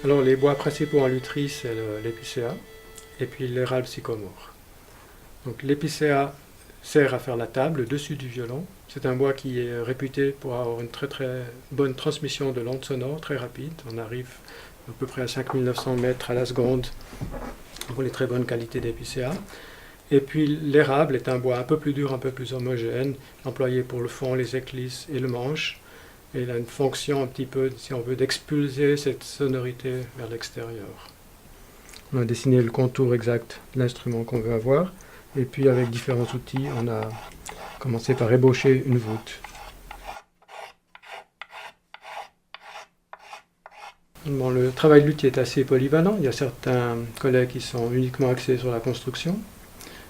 Alors les bois principaux en lutherie, c'est l'épicéa et puis l'érable sycomore. Donc l'épicéa sert à faire la table, le dessus du violon. C'est un bois qui est réputé pour avoir une très très bonne transmission de l'onde sonore, très rapide. On arrive à peu près à 5900 mètres à la seconde pour les très bonnes qualités d'épicéa. Et puis l'érable est un bois un peu plus dur, un peu plus homogène, employé pour le fond, les éclisses et le manche. Et il a une fonction un petit peu, si on veut, d'expulser cette sonorité vers l'extérieur. On a dessiné le contour exact de l'instrument qu'on veut avoir. Et puis avec différents outils, on a commencé par ébaucher une voûte. Bon, le travail de luthier est assez polyvalent. Il y a certains collègues qui sont uniquement axés sur la construction,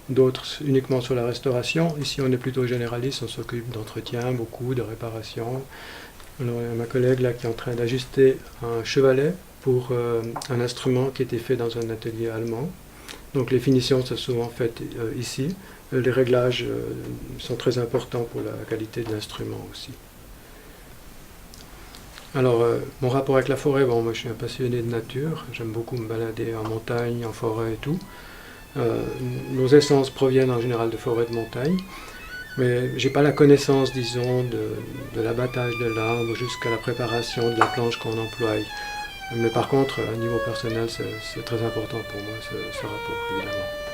d'autres uniquement sur la restauration. Ici, on est plutôt généraliste, on s'occupe d'entretien, beaucoup de réparation. Alors, il y a ma collègue là qui est en train d'ajuster un chevalet pour un instrument qui était fait dans un atelier allemand. Donc les finitions sont souvent faites ici. Les réglages sont très importants pour la qualité de l'instrument aussi. Alors, mon rapport avec la forêt, bon, moi je suis un passionné de nature, j'aime beaucoup me balader en montagne, en forêt et tout. Nos essences proviennent en général de forêts de montagne, mais j'ai pas la connaissance, disons, de l'abattage de l'arbre jusqu'à la préparation de la planche qu'on emploie. Mais par contre, à niveau personnel, c'est très important pour moi ce rapport, évidemment.